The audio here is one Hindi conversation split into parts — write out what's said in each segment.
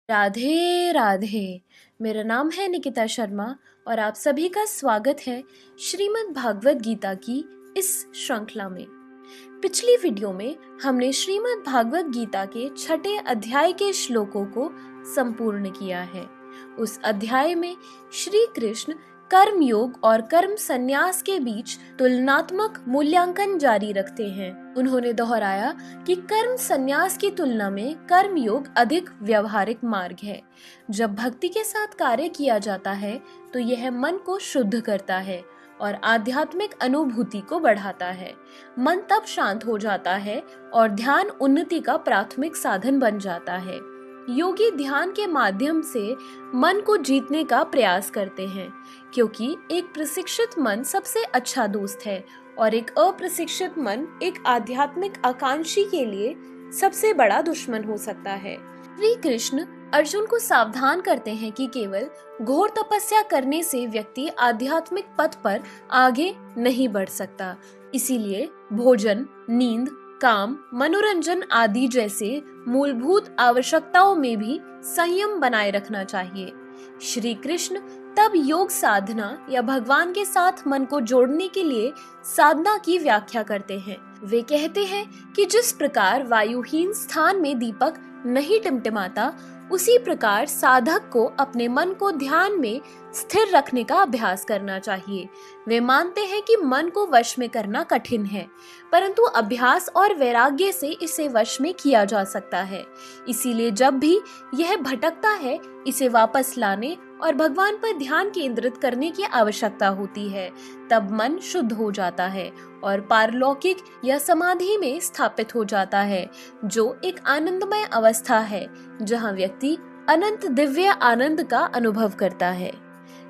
राधे राधे। मेरा नाम है निकिता शर्मा और आप सभी का स्वागत है श्रीमद् भागवत गीता की इस श्रृंखला में। पिछली वीडियो में हमने श्रीमद् भागवत गीता के 6ठे अध्याय के श्लोकों को संपूर्ण किया है। उस अध्याय में श्री कृष्ण कर्म योग और कर्म संन्यास के बीच तुलनात्मक मूल्यांकन जारी रखते हैं। उन्होंने दोहराया कि कर्म संन्यास की तुलना में कर्म योग अधिक व्यवहारिक मार्ग है। जब भक्ति के साथ कार्य किया जाता है तो यह मन को शुद्ध करता है और आध्यात्मिक अनुभूति को बढ़ाता है। मन तब शांत हो जाता है और ध्यान उन्नति का प्राथमिक साधन बन जाता है। योगी ध्यान के माध्यम से मन को जीतने का प्रयास करते हैं, क्योंकि एक प्रशिक्षित मन सबसे अच्छा दोस्त है और एक अप्रशिक्षित मन एक आध्यात्मिक आकांक्षी के लिए सबसे बड़ा दुश्मन हो सकता है। श्री कृष्ण अर्जुन को सावधान करते हैं कि केवल घोर तपस्या करने से व्यक्ति आध्यात्मिक पथ पर आगे नहीं बढ़ सकता। इसीलिए भोजन, नींद, काम, मनोरंजन आदि जैसे मूलभूत आवश्यकताओं में भी संयम बनाए रखना चाहिए। श्री कृष्ण तब योग साधना या भगवान के साथ मन को जोड़ने के लिए साधना की व्याख्या करते हैं। वे कहते हैं कि जिस प्रकार वायुहीन स्थान में दीपक नहीं टिमटिमाता, उसी प्रकार साधक को अपने मन को ध्यान में स्थिर रखने का अभ्यास करना चाहिए। वे मानते हैं कि मन को वश में करना कठिन है, परंतु अभ्यास और वैराग्य से इसे वश में किया जा सकता है। इसीलिए जब भी यह भटकता है, इसे वापस लाने और भगवान पर ध्यान केंद्रित करने की आवश्यकता होती है। तब मन शुद्ध हो जाता है और पारलौकिक या समाधि में स्थापित हो जाता है, जो एक आनंदमय अवस्था है जहाँ व्यक्ति अनंत दिव्य आनंद का अनुभव करता है।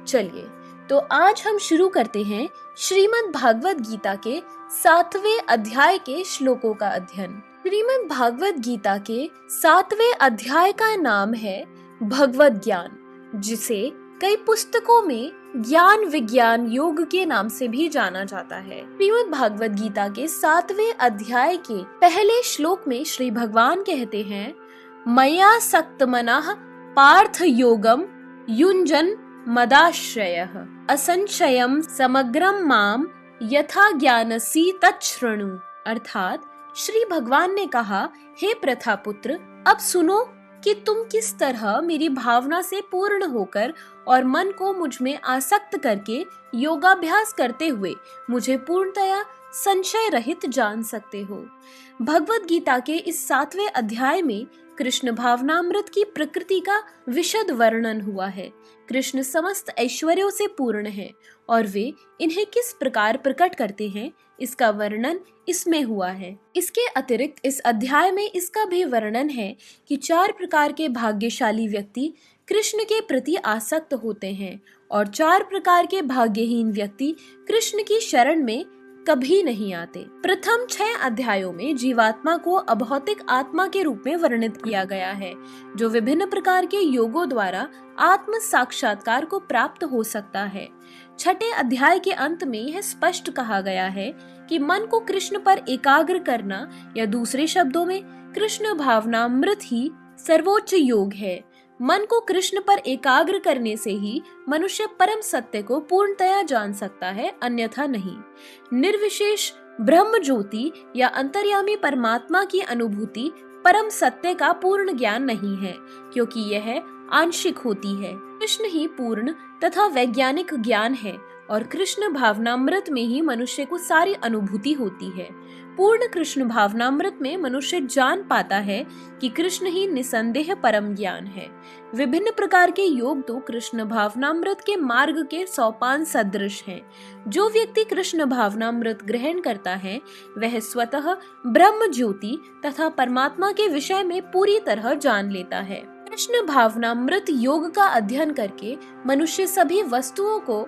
चलिए, तो आज हम शुरू करते हैं श्रीमद् भागवत गीता के 7वें अध्याय के श्लोकों का अध्ययन। श्रीमद् भागवत गीता के 7वें अध्याय का नाम है भगवत ज्ञान, जिसे कई पुस्तकों में ज्ञान विज्ञान योग के नाम से भी जाना जाता है। श्रीमद् भागवत गीता के 7वें अध्याय के पहले श्लोक में श्री भगवान कहते हैं, मया सक्तमनः पार्थ योगम युञ्जन मदाश्रयः असंशयम समग्रम माम यथा ज्ञानसि तच्छृणु। अर्थात श्री भगवान ने कहा, हे प्रथापुत्र, अब सुनो कि तुम किस तरह मेरी भावना से पूर्ण होकर और मन को मुझ में आसक्त करके योगाभ्यास करते हुए मुझे पूर्णतया संशय रहित जान सकते हो। भगवत गीता के इस 7वें अध्याय में कृष्ण भावनामृत की प्रकृति का विशद वर्णन हुआ है। कृष्ण समस्त ऐश्वर्यों से पूर्ण हैं और वे इन्हें किस प्रकार प्रकट करते हैं, इसका वर्णन इसमें हुआ है। इसके अतिरिक्त इस अध्याय में इसका भी वर्णन है कि 4 प्रकार के भाग्यशाली व्यक्ति कृष्ण के प्रति आसक्त होते हैं और 4 प्रकार के भाग्यहीन व्यक्ति कृष्ण की शरण में कभी नहीं आते। प्रथम 6 अध्यायों में जीवात्मा को अभौतिक आत्मा के रूप में वर्णित किया गया है, जो विभिन्न प्रकार के योगों द्वारा आत्म साक्षात्कार को प्राप्त हो सकता है। 6ठे अध्याय के अंत में यह स्पष्ट कहा गया है कि मन को कृष्ण पर एकाग्र करना, या दूसरे शब्दों में कृष्ण भावनामृत ही सर्वोच्च योग है। मन को कृष्ण पर एकाग्र करने से ही मनुष्य परम सत्य को पूर्णतया जान सकता है, अन्यथा नहीं। निर्विशेष ब्रह्म ज्योति या अंतर्यामी परमात्मा की अनुभूति परम सत्य का पूर्ण ज्ञान नहीं है, क्योंकि यह आंशिक होती है। कृष्ण ही पूर्ण तथा वैज्ञानिक ज्ञान है और कृष्ण भावनामृत में ही मनुष्य को सारी अनुभूति होती है। पूर्ण कृष्ण भावनामृत में मनुष्य जान पाता है कि कृष्ण ही निसंदेह परम ज्ञान है। विभिन्न प्रकार के योग तो कृष्ण भावनामृत के मार्ग के सोपान सदृश हैं। जो व्यक्ति कृष्ण भावनामृत ग्रहण करता है, वह स्वतः ब्रह्म ज्योति तथा परमात्मा के विषय में पूरी तरह जान लेता है। कृष्ण भावनामृत योग का अध्ययन करके मनुष्य सभी वस्तुओं को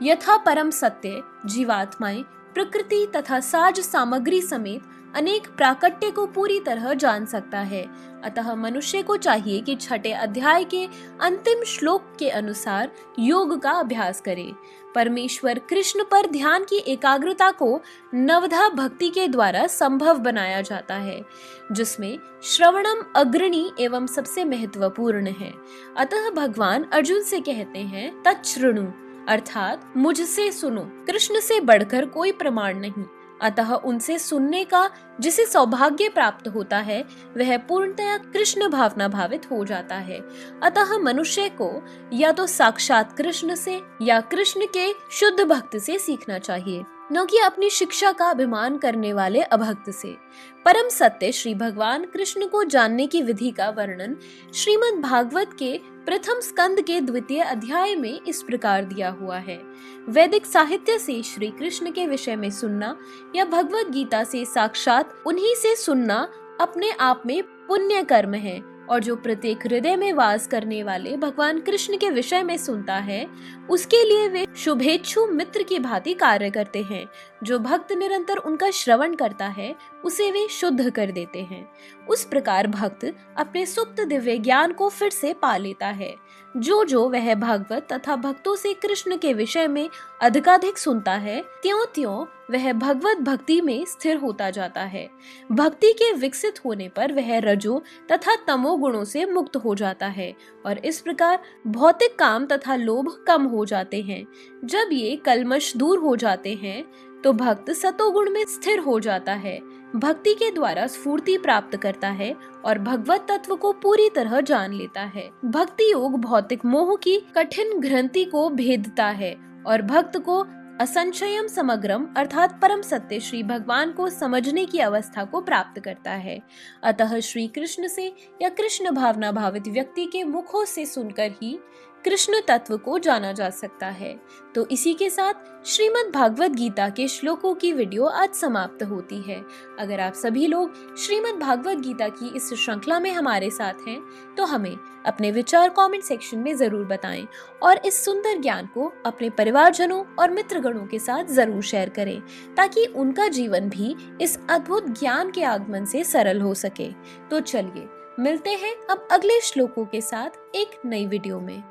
यथा परम सत्य, जीवात्माएं, प्रकृति तथा साज सामग्री समेत अनेक प्राकट्य को पूरी तरह जान सकता है। अतः मनुष्य को चाहिए कि छठे अध्याय के अंतिम श्लोक के अनुसार योग का अभ्यास करे। परमेश्वर कृष्ण पर ध्यान की एकाग्रता को नवधा भक्ति के द्वारा संभव बनाया जाता है, जिसमें श्रवणम अग्रणी एवं सबसे महत्वपूर्ण है। अतः भगवान अर्जुन से कहते हैं तच्छृणु, अर्थात मुझसे सुनो। कृष्ण से बढ़कर कोई प्रमाण नहीं, अतः उनसे सुनने का जिसे सौभाग्य प्राप्त होता है वह पूर्णतया कृष्ण भावना भावित हो जाता है। अतः मनुष्य को या तो साक्षात कृष्ण से या कृष्ण के शुद्ध भक्त से सीखना चाहिए, न कि अपनी शिक्षा का अभिमान करने वाले अभक्त से। परम सत्य श्री भगवान कृष्ण को जानने की विधि का वर्णन श्रीमद् भागवत के प्रथम स्कंद के द्वितीय अध्याय में इस प्रकार दिया हुआ है। वैदिक साहित्य से श्री कृष्ण के विषय में सुनना या भगवत गीता से साक्षात उन्हीं से सुनना अपने आप में पुण्य कर्म है, और जो प्रत्येक हृदय में वास करने वाले भगवान कृष्ण के विषय में सुनता है उसके लिए वे शुभेच्छु मित्र की भांति कार्य करते हैं। जो भक्त निरंतर उनका श्रवण करता है उसे वे शुद्ध कर देते हैं। उस प्रकार भक्त अपने सुप्त दिव्य ज्ञान को फिर से पा लेता है। जो वह भागवत तथा भक्तों से कृष्ण के विषय में अधिकाधिक सुनता है, त्यों त्यों वह भगवत भक्ति में स्थिर होता जाता है। भक्ति के विकसित होने पर वह रजो तथा तमो गुणों से मुक्त हो जाता है और इस प्रकार भौतिक काम तथा लोभ कम हो जाते हैं। जब ये कल्मश दूर हो जाते हैं तो भक्त सतोगुण में स्थिर हो जाता है, भक्ति के द्वारा स्फूर्ति प्राप्त करता है और भगवत तत्व को पूरी तरह जान लेता है। भक्ति योग भौतिक मोह की कठिन ग्रंथि को भेदता है और भक्त को असंशयम समग्रम अर्थात परम सत्य श्री भगवान को समझने की अवस्था को प्राप्त करता है। अतः श्री कृष्ण से या कृष्ण भावना भावित व्यक्ति के मुखों से सुनकर ही कृष्ण तत्व को जाना जा सकता है। तो इसी के साथ श्रीमद् भागवत गीता के श्लोकों की वीडियो आज समाप्त होती है। अगर आप सभी लोग श्रीमद् भागवत गीता की इस श्रृंखला में हमारे साथ हैं तो हमें अपने विचार कमेंट सेक्शन में जरूर बताएं और इस सुंदर ज्ञान को अपने परिवारजनों और मित्रगणों के साथ जरूर शेयर करें ताकि उनका जीवन भी इस अद्भुत ज्ञान के आगमन से सरल हो सके। तो चलिए मिलते हैं अब अगले श्लोकों के साथ एक नई वीडियो में।